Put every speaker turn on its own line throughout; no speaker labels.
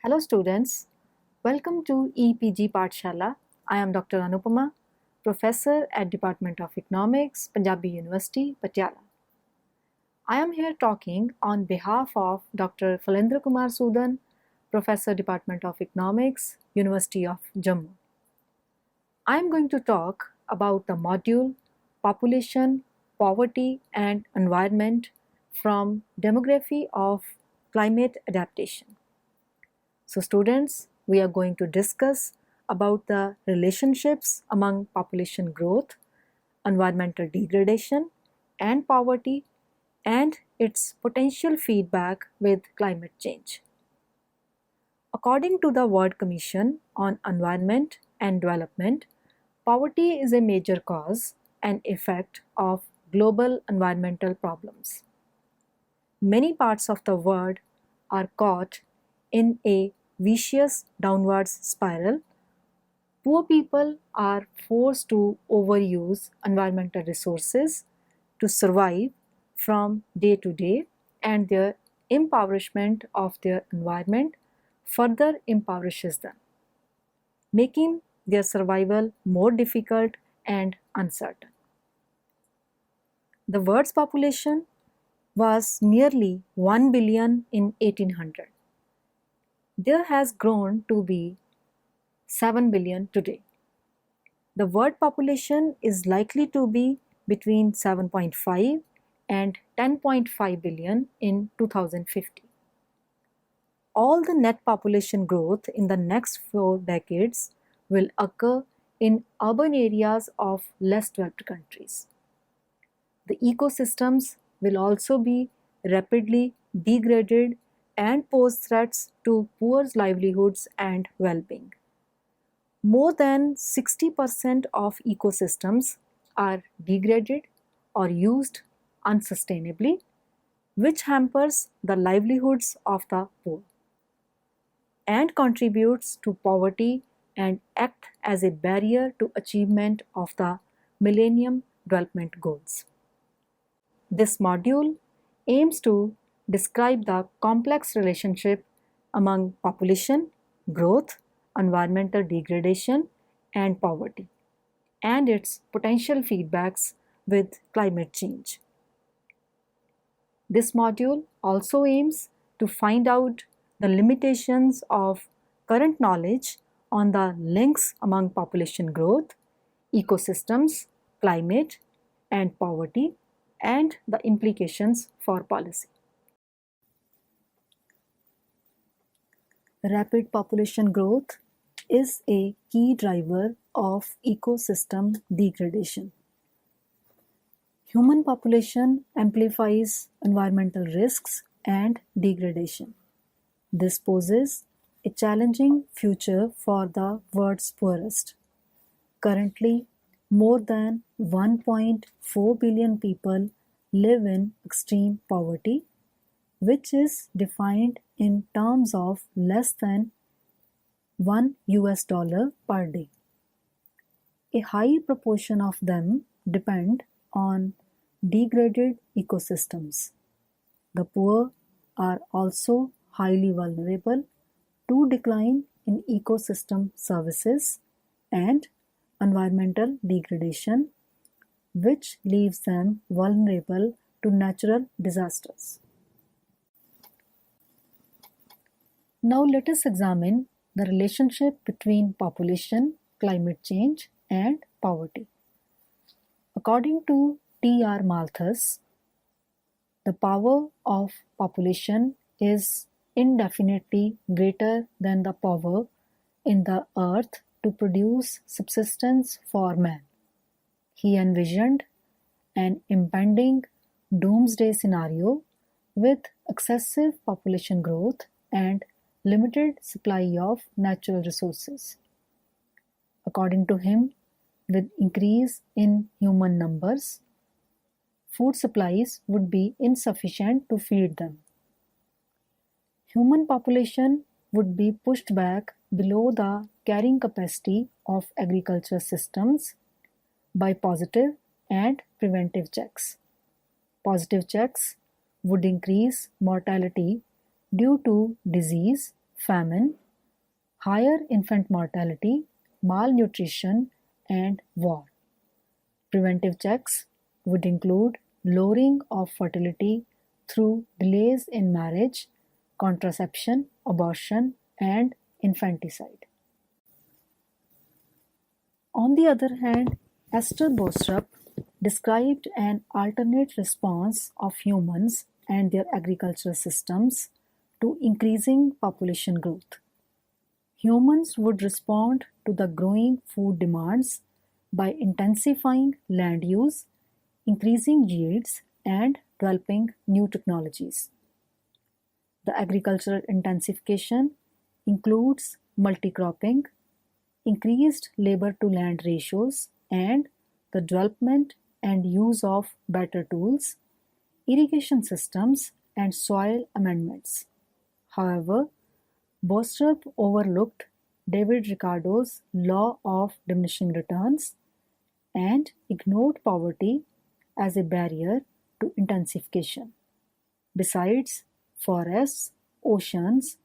Hello students, welcome to EPG Pathshala. I am Dr. Anupama, Professor at Department of Economics, Punjabi University, Patiala. I am here talking on behalf of Dr. Falendra Kumar Sudan, Professor, Department of Economics, University of Jammu. I am going to talk about the module Population, Poverty and Environment from Demography of Climate Adaptation. So students, we are going to discuss about the relationships among population growth, environmental degradation and poverty and its potential feedback with climate change. According to the World Commission on Environment and Development, poverty is a major cause and effect of global environmental problems. Many parts of the world are caught in a vicious downwards spiral. Poor people are forced to overuse environmental resources to survive from day to day, and their impoverishment of their environment further impoverishes them, making their survival more difficult and uncertain. The world's population was nearly 1 billion in 1800. There has grown to be 7 billion today. The world population is likely to be between 7.5 and 10.5 billion in 2050. All the net population growth in the next 4 decades will occur in urban areas of less developed countries. The ecosystems will also be rapidly degraded and pose threats to poor livelihoods and well-being. More than 60% of ecosystems are degraded or used unsustainably, which hampers the livelihoods of the poor and contributes to poverty and act as a barrier to achievement of the Millennium Development Goals. This module aims to describe the complex relationship among population, growth, environmental degradation, and poverty, and its potential feedbacks with climate change. This module also aims to find out the limitations of current knowledge on the links among population growth, ecosystems, climate, and poverty, and the implications for policy. Rapid population growth is a key driver of ecosystem degradation. Human population amplifies environmental risks and degradation. This poses a challenging future for the world's poorest. Currently, more than 1.4 billion people live in extreme poverty, which is defined in terms of less than $1 per day. A high proportion of them depend on degraded ecosystems. The poor are also highly vulnerable to decline in ecosystem services and environmental degradation, which leaves them vulnerable to natural disasters. Now let us examine the relationship between population, climate change, and poverty. According to T.R. Malthus, the power of population is indefinitely greater than the power in the earth to produce subsistence for man. He envisioned an impending doomsday scenario with excessive population growth and limited supply of natural resources. According to him, with increase in human numbers, food supplies would be insufficient to feed them. Human population would be pushed back below the carrying capacity of agriculture systems by positive and preventive checks. Positive checks would increase mortality due to disease famine, higher infant mortality, malnutrition, and war. Preventive checks would include lowering of fertility through delays in marriage, contraception, abortion, and infanticide. On the other hand, Esther Bostrup described an alternate response of humans and their agricultural systems to increasing population growth. Humans would respond to the growing food demands by intensifying land use, increasing yields, and developing new technologies. The agricultural intensification includes multi-cropping, increased labor-to-land ratios, and the development and use of better tools, irrigation systems, and soil amendments. However, Bostrup overlooked David Ricardo's law of diminishing returns and ignored poverty as a barrier to intensification. Besides, forests, oceans,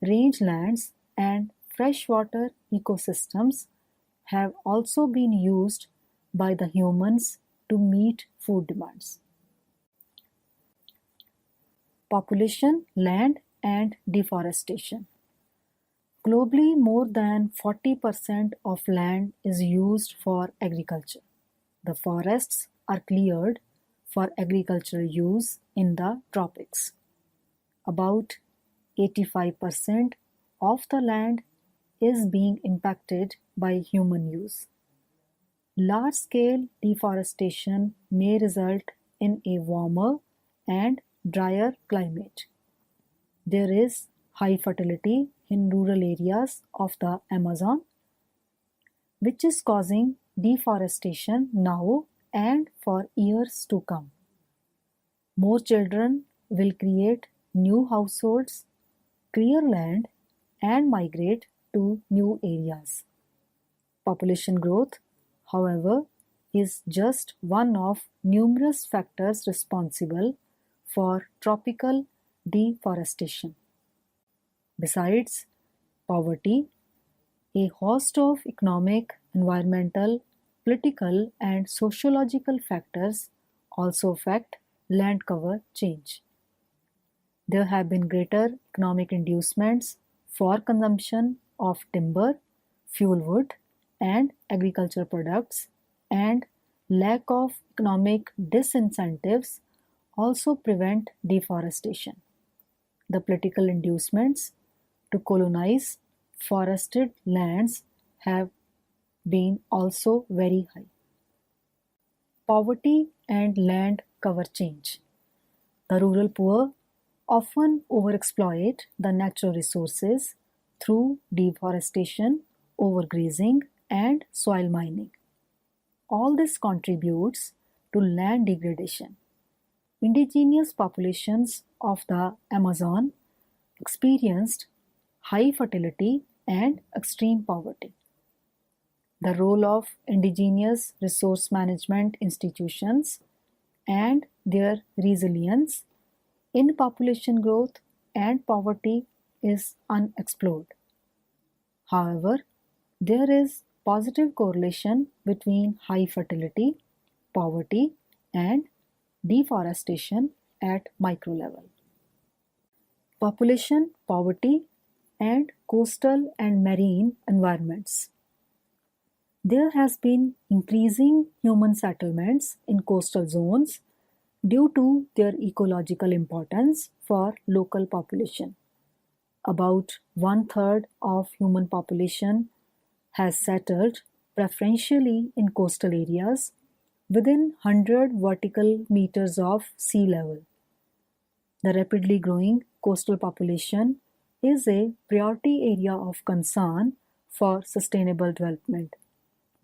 rangelands, and freshwater ecosystems have also been used by the humans to meet food demands. Population, land, and deforestation. Globally, more than 40% of land is used for agriculture. The forests are cleared for agricultural use in the tropics. About 85% of the land is being impacted by human use. Large-scale deforestation may result in a warmer and drier climate. There is high fertility in rural areas of the Amazon, which is causing deforestation now and for years to come. More children will create new households, clear land, and migrate to new areas. Population growth, however, is just one of numerous factors responsible for tropical deforestation. Besides poverty, a host of economic, environmental, political, and sociological factors also affect land cover change. There have been greater economic inducements for consumption of timber, fuel wood, and agricultural products, and lack of economic disincentives also prevent deforestation. The political inducements to colonize forested lands have been also very high. Poverty and land cover change. The rural poor often overexploit the natural resources through deforestation, overgrazing, and soil mining. All this contributes to land degradation. Indigenous populations of the Amazon experienced high fertility and extreme poverty. The role of indigenous resource management institutions and their resilience in population growth and poverty is unexplored. However, there is positive correlation between high fertility, poverty, and deforestation at micro level. Population, poverty, and coastal and marine environments. There has been increasing human settlements in coastal zones due to their ecological importance for local population. About 1/3 of human population has settled preferentially in coastal areas within 100 vertical meters of sea level. The rapidly growing coastal population is a priority area of concern for sustainable development.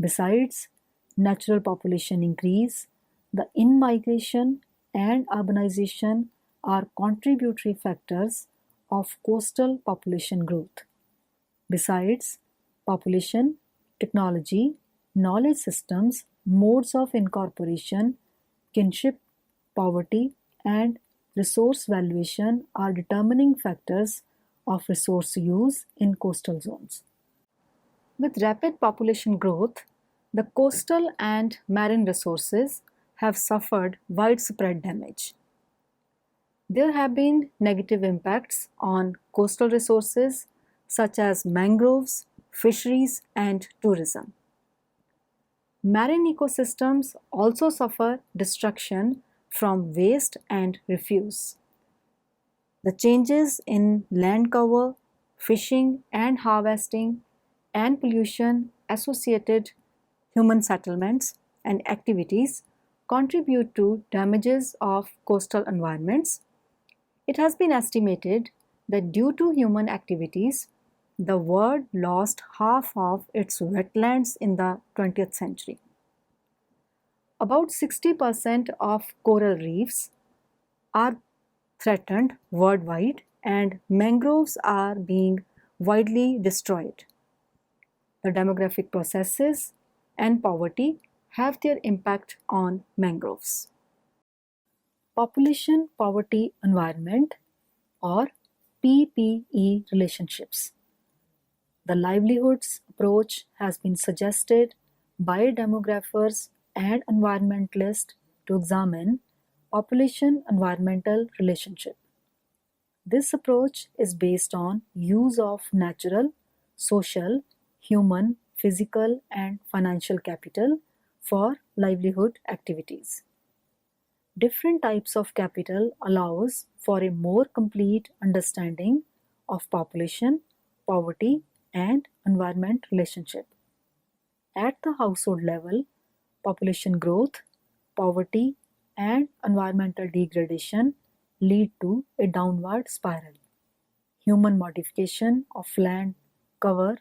Besides natural population increase, the in-migration and urbanization are contributory factors of coastal population growth. Besides population, technology, knowledge systems, modes of incorporation, kinship, poverty, and resource valuation are determining factors of resource use in coastal zones. With rapid population growth, the coastal and marine resources have suffered widespread damage. There have been negative impacts on coastal resources such as mangroves, fisheries, and tourism. Marine ecosystems also suffer destruction from waste and refuse. The changes in land cover, fishing and harvesting, and pollution associated human settlements and activities contribute to damages of coastal environments. It has been estimated that due to human activities, the world lost half of its wetlands in the 20th century. About 60% of coral reefs are threatened worldwide, and mangroves are being widely destroyed. The demographic processes and poverty have their impact on mangroves. Population Poverty Environment or PPE relationships. The livelihoods approach has been suggested by demographers and environmentalists to examine population-environmental relationship. This approach is based on use of natural, social, human, physical, and financial capital for livelihood activities. Different types of capital allows for a more complete understanding of population, poverty, and environment relationship. At the household level, population growth, poverty, and environmental degradation lead to a downward spiral. Human modification of land cover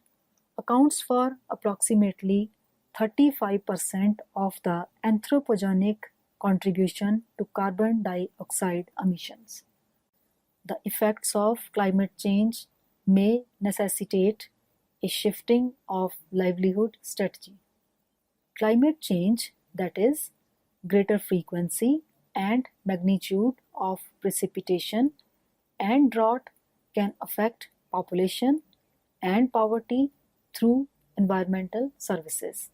accounts for approximately 35% of the anthropogenic contribution to carbon dioxide emissions. The effects of climate change may necessitate a shifting of livelihood strategy. Climate change, that is, greater frequency and magnitude of precipitation and drought, can affect population and poverty through environmental services.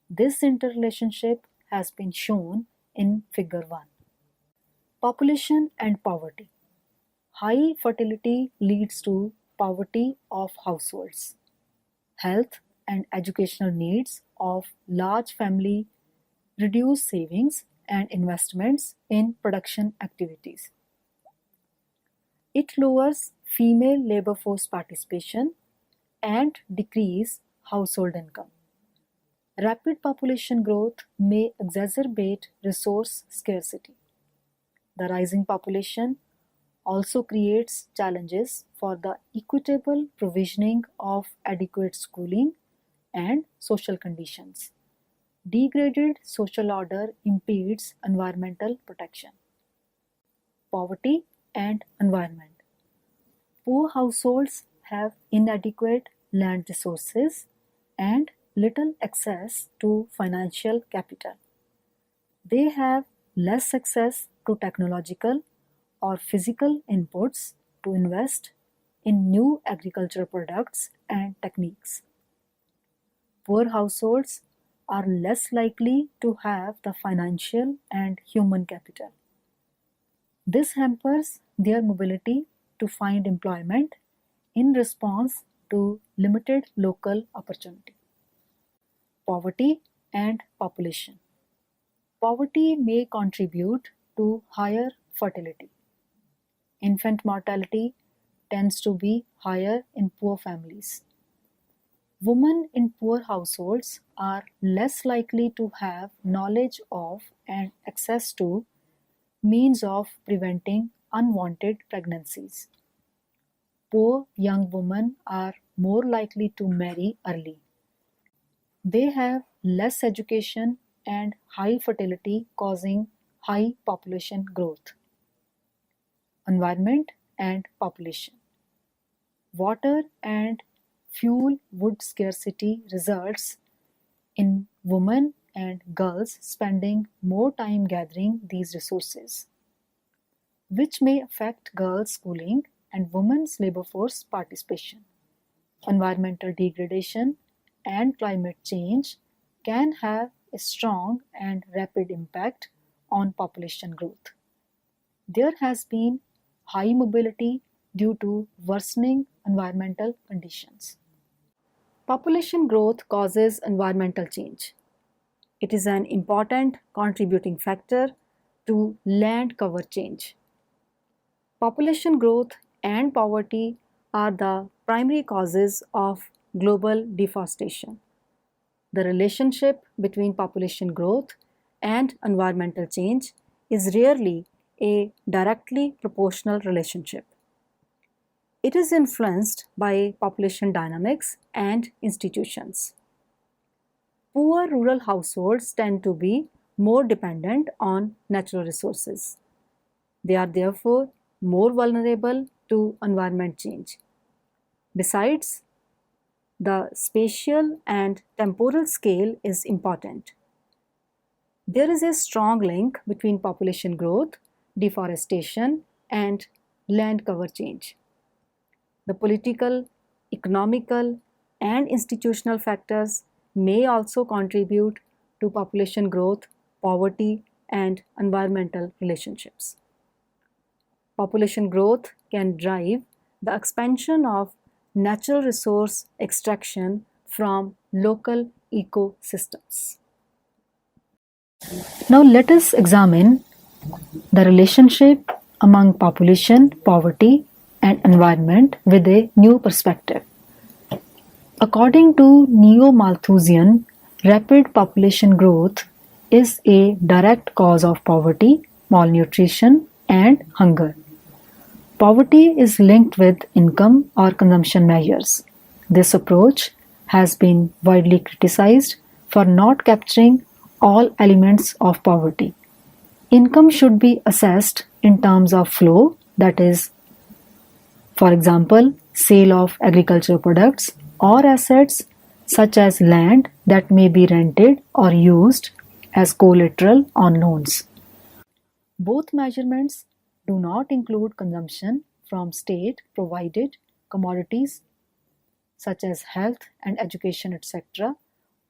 This interrelationship has been shown in Figure 1. Population and poverty. High fertility leads to poverty of households. Health and educational needs of large family reduce savings and investments in production activities. It lowers female labor force participation and decrease household income. Rapid population growth may exacerbate resource scarcity. The rising population also creates challenges for the equitable provisioning of adequate schooling and social conditions. Degraded social order impedes environmental protection. Poverty and environment. Poor households have inadequate land resources and little access to financial capital. They have less access to technological or physical inputs to invest in new agricultural products and techniques. Poor households are less likely to have the financial and human capital. This hampers their mobility to find employment in response to limited local opportunity. Poverty and population. Poverty may contribute to higher fertility. Infant mortality tends to be higher in poor families. Women in poor households are less likely to have knowledge of and access to means of preventing unwanted pregnancies. Poor young women are more likely to marry early. They have less education and high fertility, causing high population growth. Environment and population. Water and fuel wood scarcity results in women and girls spending more time gathering these resources, which may affect girls' schooling and women's labor force participation. Environmental degradation and climate change can have a strong and rapid impact on population growth. There has been high mobility due to worsening environmental conditions. Population growth causes environmental change. It is an important contributing factor to land cover change. Population growth and poverty are the primary causes of global deforestation. The relationship between population growth and environmental change is rarely a directly proportional relationship. It is influenced by population dynamics and institutions. Poor rural households tend to be more dependent on natural resources. They are therefore more vulnerable to environment change. Besides, the spatial and temporal scale is important. There is a strong link between population growth, deforestation, and land cover change. The political, economical, and institutional factors may also contribute to population growth, poverty, and environmental relationships. Population growth can drive the expansion of natural resource extraction from local ecosystems. Now let us examine the relationship among population, poverty, and environment with a new perspective. According to Neo-Malthusian, rapid population growth is a direct cause of poverty, malnutrition, and hunger. Poverty is linked with income or consumption measures. This approach has been widely criticized for not capturing all elements of poverty. Income should be assessed in terms of flow, that is, for example, sale of agricultural products or assets such as land that may be rented or used as collateral on loans. Both measurements do not include consumption from state-provided commodities such as health and education, etc.,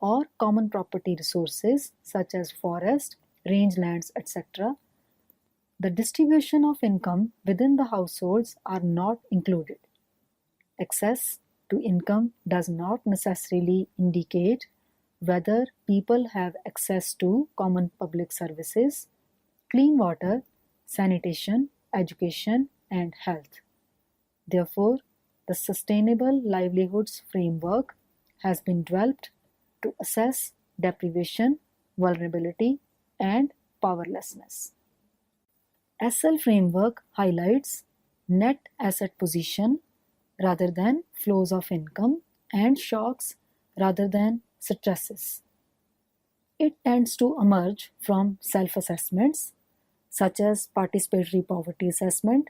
or common property resources such as forest, rangelands, etc. The distribution of income within the households are not included. Access to income does not necessarily indicate whether people have access to common public services, clean water, sanitation, education, and health. Therefore, the Sustainable Livelihoods Framework has been developed to assess deprivation, vulnerability, and powerlessness. SL framework highlights net asset position rather than flows of income and shocks rather than stresses. It tends to emerge from self-assessments such as participatory poverty assessment.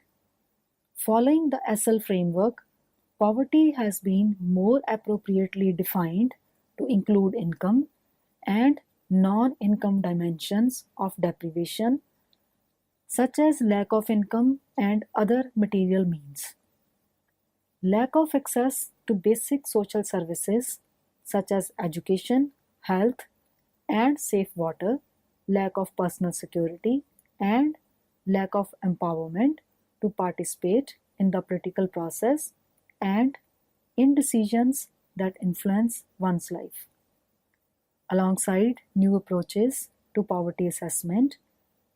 Following the SL framework, poverty has been more appropriately defined to include income and non-income dimensions of deprivation such as lack of income and other material means. Lack of access to basic social services such as education, health, and safe water, lack of personal security, and lack of empowerment to participate in the political process and in decisions that influence one's life. Alongside new approaches to poverty assessment,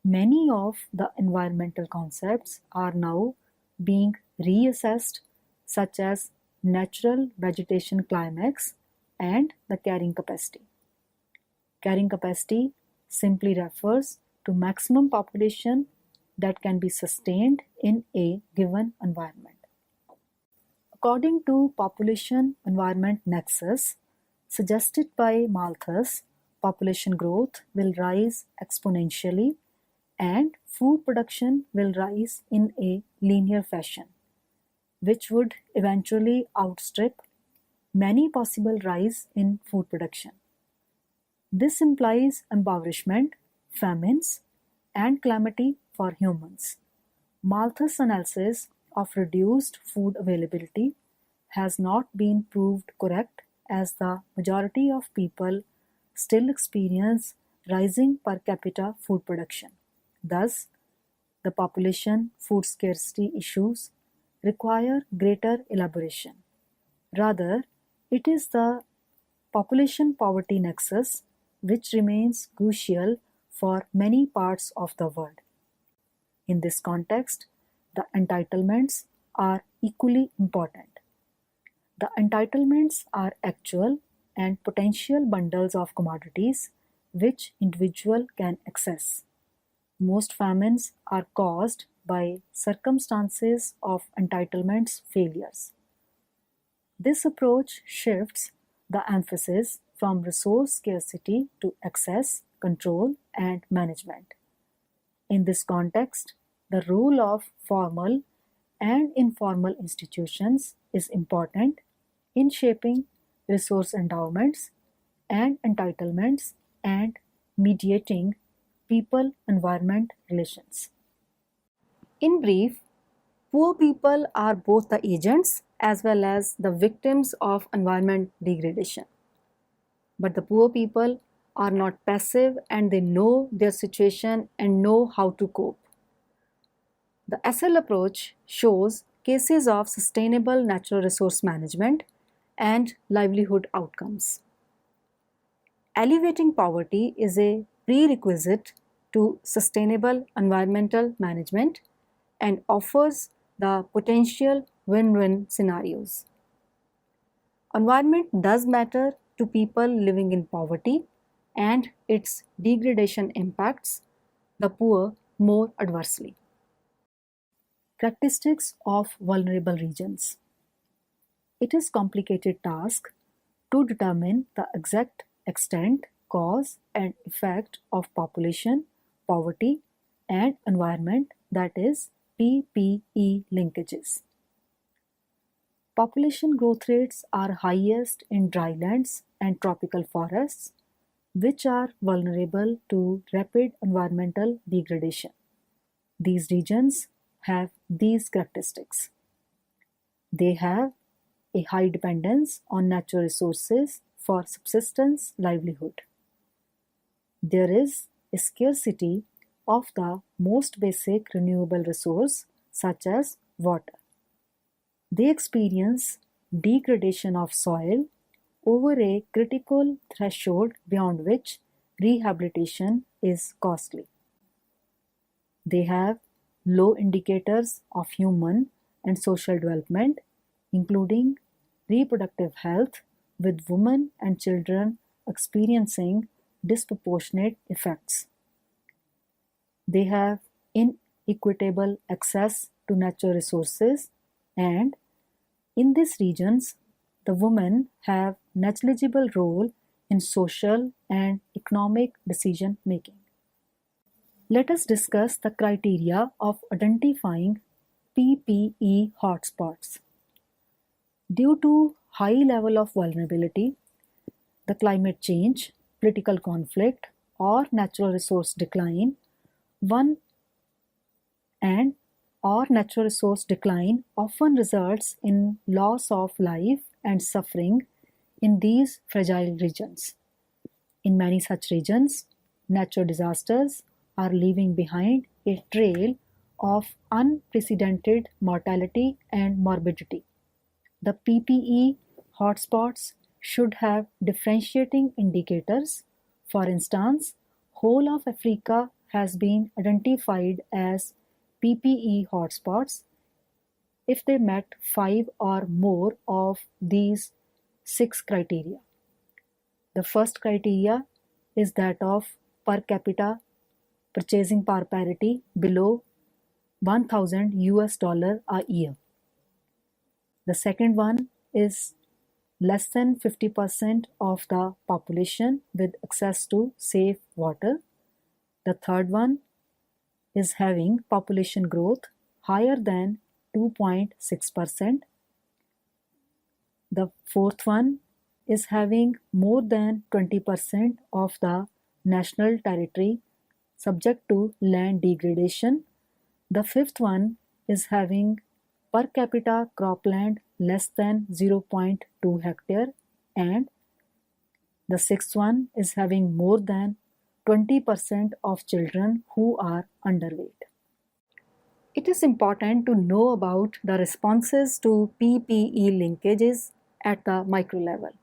many of the environmental concepts are now being reassessed, such as natural vegetation climax and the carrying capacity. Carrying capacity simply refers to maximum population that can be sustained in a given environment. According to population environment nexus suggested by Malthus, population growth will rise exponentially and food production will rise in a linear fashion, which would eventually outstrip many possible rise in food production. This implies impoverishment, famines, and calamity for humans. Malthus' analysis of reduced food availability has not been proved correct, as the majority of people still experience rising per capita food production. Thus, the population food scarcity issues require greater elaboration. Rather, it is the population poverty nexus which remains crucial for many parts of the world. In this context, the entitlements are equally important. The entitlements are actual and potential bundles of commodities which individual can access. Most famines are caused by circumstances of entitlements failures. This approach shifts the emphasis from resource scarcity to access, control, and management. In this context, the role of formal and informal institutions is important in shaping resource endowments and entitlements and mediating people-environment relations. In brief, poor people are both the agents as well as the victims of environment degradation. But the poor people are not passive and they know their situation and know how to cope. The SL approach shows cases of sustainable natural resource management and livelihood outcomes. Alleviating poverty is a prerequisite to sustainable environmental management and offers the potential win-win scenarios. Environment does matter to people living in poverty, and its degradation impacts the poor more adversely. Characteristics of vulnerable regions. It is a complicated task to determine the exact extent, cause, and effect of population, poverty, and environment, that is, PPE linkages. Population growth rates are highest in drylands and tropical forests, which are vulnerable to rapid environmental degradation. These regions have these characteristics. They have a high dependence on natural resources for subsistence livelihood. There is a scarcity of the most basic renewable resource such as water. They experience degradation of soil over a critical threshold beyond which rehabilitation is costly. They have low indicators of human and social development, including reproductive health, with women and children experiencing disproportionate effects. They have inequitable access to natural resources, and in these regions, the women have negligible role in social and economic decision making. Let us discuss the criteria of identifying PPE hotspots. Due to high level of vulnerability, the climate change, political conflict, or natural resource decline, natural resource decline often results in loss of life and suffering in these fragile regions. In many such regions, natural disasters are leaving behind a trail of unprecedented mortality and morbidity. The PPE hotspots should have differentiating indicators. For instance, whole of Africa has been identified as PPE hotspots if they met 5 or more of these 6 criteria. The first criteria is that of per capita purchasing power parity below $1,000 a year. The second one is less than 50% of the population with access to safe water. The third one is having population growth higher than 2.6%. The fourth one is having more than 20% of the national territory subject to land degradation. The fifth one is having per capita cropland less than 0.2 hectare, and the sixth one is having more than 20% of children who are underweight. It is important to know about the responses to PPE linkages at the micro level.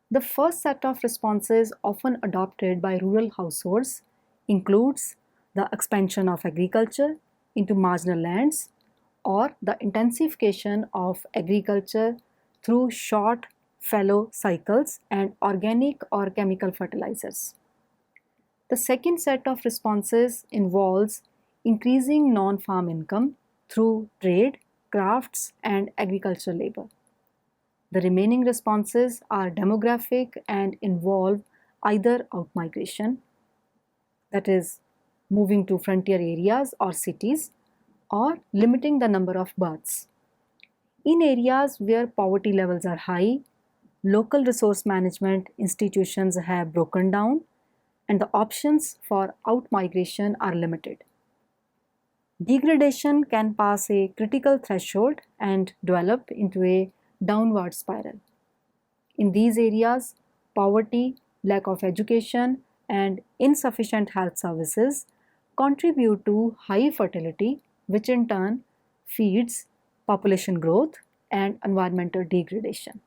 The first set of responses often adopted by rural households includes the expansion of agriculture into marginal lands or the intensification of agriculture through short fallow cycles and organic or chemical fertilizers. The second set of responses involves increasing non-farm income through trade, crafts, and agricultural labor. The remaining responses are demographic and involve either outmigration, that is, moving to frontier areas or cities, or limiting the number of births. In areas where poverty levels are high, local resource management institutions have broken down and the options for outmigration are limited. Degradation can pass a critical threshold and develop into a downward spiral. In these areas, poverty, lack of education, and insufficient health services contribute to high fertility, which in turn feeds population growth and environmental degradation.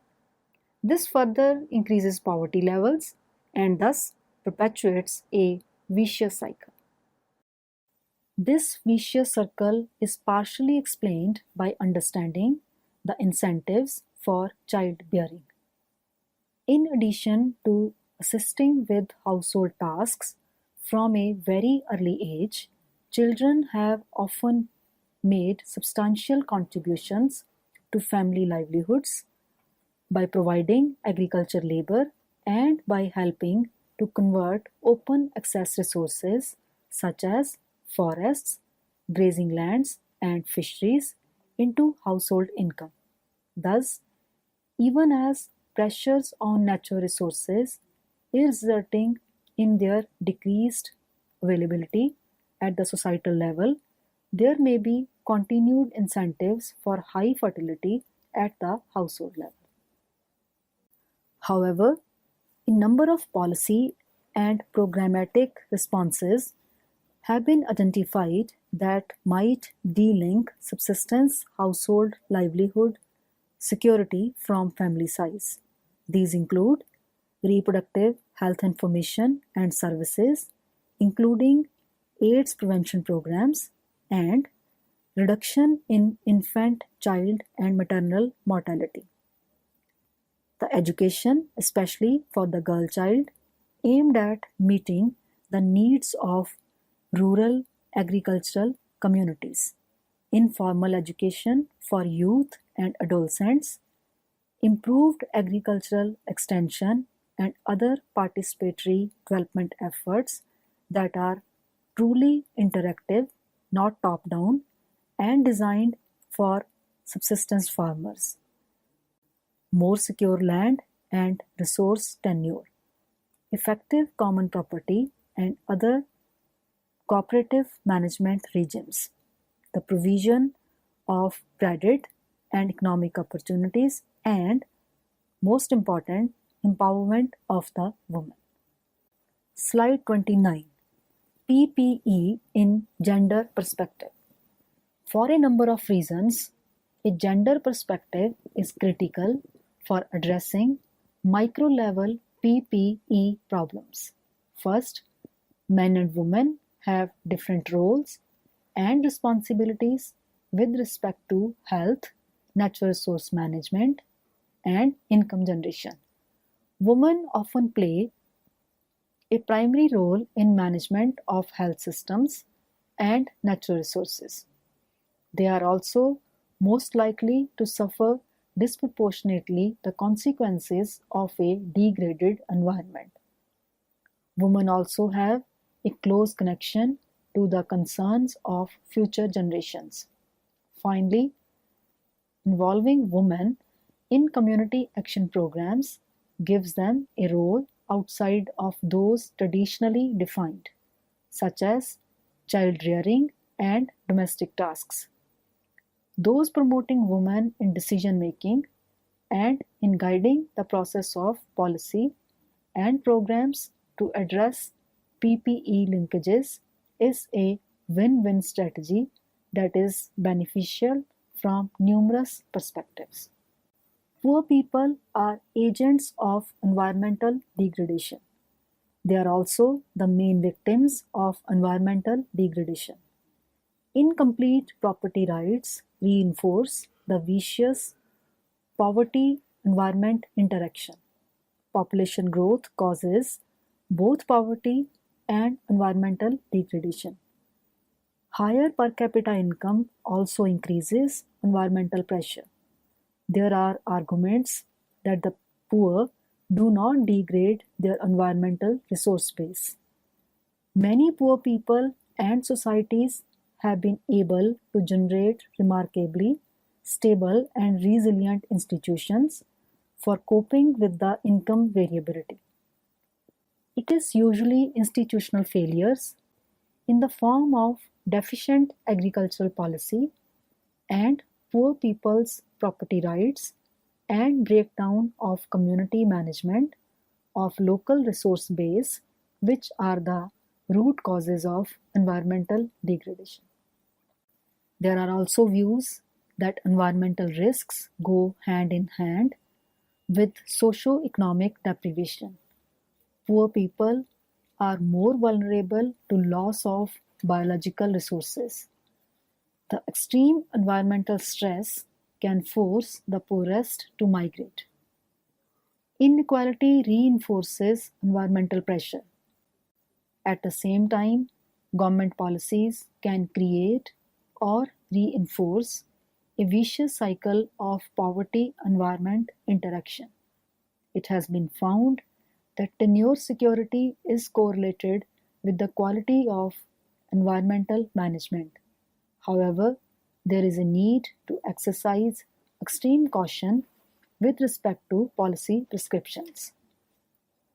This further increases poverty levels and thus perpetuates a vicious cycle. This vicious circle is partially explained by understanding the incentives for childbearing. In addition to assisting with household tasks from a very early age, children have often made substantial contributions to family livelihoods by providing agriculture labor and by helping to convert open access resources such as forests, grazing lands, and fisheries into household income. Thus, even as pressures on natural resources is resulting in their decreased availability at the societal level, there may be continued incentives for high fertility at the household level. However, a number of policy and programmatic responses have been identified that might de-link subsistence household livelihood security from family size. These include reproductive health information and services, including AIDS prevention programs and reduction in infant, child, and maternal mortality. The education, especially for the girl child, aimed at meeting the needs of rural agricultural communities, informal education for youth and adolescents, improved agricultural extension, and other participatory development efforts that are truly interactive, not top-down, and designed for subsistence farmers. More secure land and resource tenure, effective common property, and other cooperative management regimes, the provision of credit and economic opportunities, and most important, empowerment of the woman. Slide 29. PPE in gender perspective. For a number of reasons, a gender perspective is critical for addressing micro-level PPE problems. First, men and women have different roles and responsibilities with respect to health, natural resource management, and income generation. Women often play a primary role in management of health systems and natural resources. They are also most likely to suffer disproportionately the consequences of a degraded environment. Women also have a close connection to the concerns of future generations. Finally, involving women in community action programs gives them a role outside of those traditionally defined, such as child rearing and domestic tasks. those promoting women in decision making and in guiding the process of policy and programs to address PPE linkages is a win-win strategy that is beneficial from numerous perspectives. Poor people are agents of environmental degradation. They are also the main victims of environmental degradation. Incomplete property rights reinforce the vicious poverty environment interaction. Population growth causes both poverty and environmental degradation. Higher per capita income also increases environmental pressure. There are arguments that the poor do not degrade their environmental resource base. Many poor people and societies have been able to generate remarkably stable and resilient institutions for coping with the income variability. It is usually institutional failures in the form of deficient agricultural policy and poor people's property rights and breakdown of community management of local resource base which are the root causes of environmental degradation. There are also views that environmental risks go hand in hand with socio-economic deprivation. Poor people are more vulnerable to loss of biological resources. The extreme environmental stress can force the poorest to migrate. Inequality reinforces environmental pressure. At the same time, government policies can create or reinforce a vicious cycle of poverty-environment interaction. It has been found that tenure security is correlated with the quality of environmental management. However, there is a need to exercise extreme caution with respect to policy prescriptions.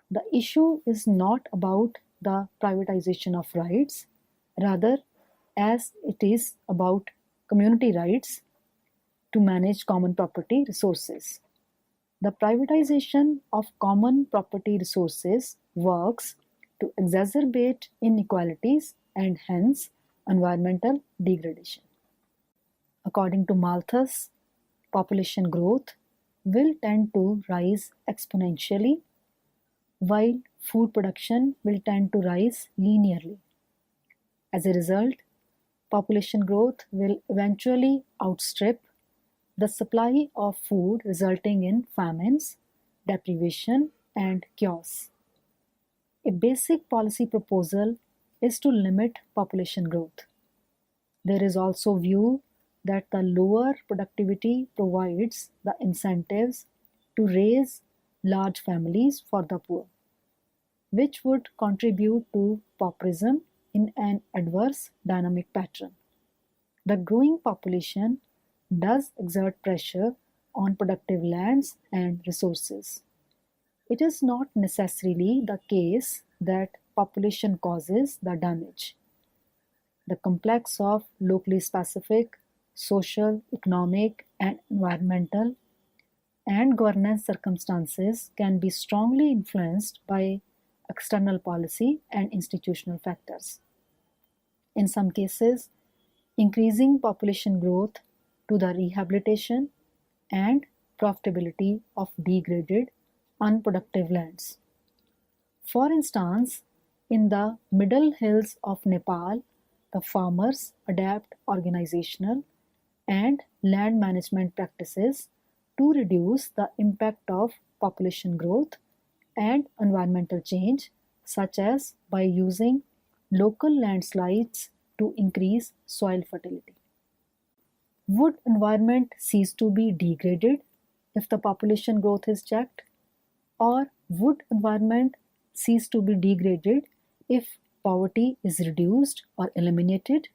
The issue is not about the privatization of rights, rather, as it is about community rights to manage common property resources. The privatization of common property resources works to exacerbate inequalities and hence environmental degradation. According to Malthus, population growth will tend to rise exponentially, while food production will tend to rise linearly. As a result, population growth will eventually outstrip the supply of food, resulting in famines, deprivation, and chaos. A basic policy proposal is to limit population growth. There is also view that the lower productivity provides the incentives to raise large families for the poor, which would contribute to pauperism in an adverse dynamic pattern. The growing population does exert pressure on productive lands and resources. It is not necessarily the case that population causes the damage. The complex of locally specific social, economic, and environmental and governance circumstances can be strongly influenced by external policy and institutional factors. In some cases, increasing population growth to the rehabilitation and profitability of degraded, unproductive lands. For instance, in the Middle Hills of Nepal, the farmers adapt organizational and land management practices to reduce the impact of population growth and environmental change, such as by using local landslides to increase soil fertility. Would environment cease to be degraded if the population growth is checked? Or would environment cease to be degraded if poverty is reduced or eliminated?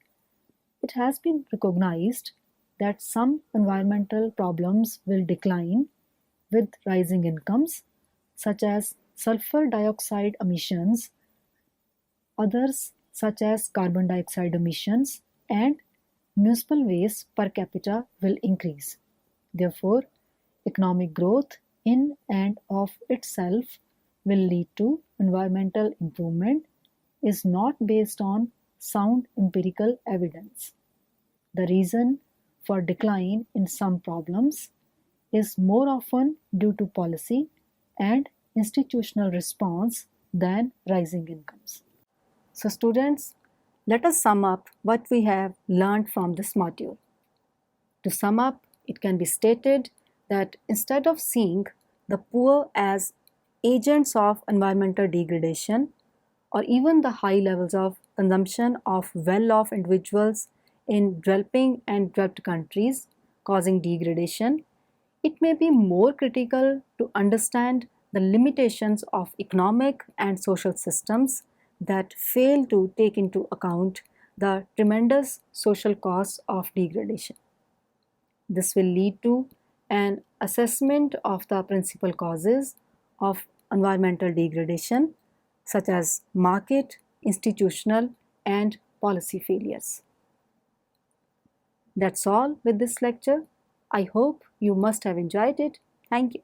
It has been recognized that some environmental problems will decline with rising incomes, such as sulfur dioxide emissions, others such as carbon dioxide emissions, and municipal waste per capita will increase. Therefore, economic growth in and of itself will lead to environmental improvement is not based on sound empirical evidence. The reason for decline in some problems is more often due to policy and institutional response than rising incomes. So students, let us sum up what we have learned from this module. To sum up, it can be stated that instead of seeing the poor as agents of environmental degradation or even the high levels of consumption of well-off individuals in developing and developed countries causing degradation, it may be more critical to understand the limitations of economic and social systems that fail to take into account the tremendous social costs of degradation. This will lead to an assessment of the principal causes of environmental degradation, such as market, institutional, and policy failures. That's all with this lecture. I hope you must have enjoyed it. Thank you.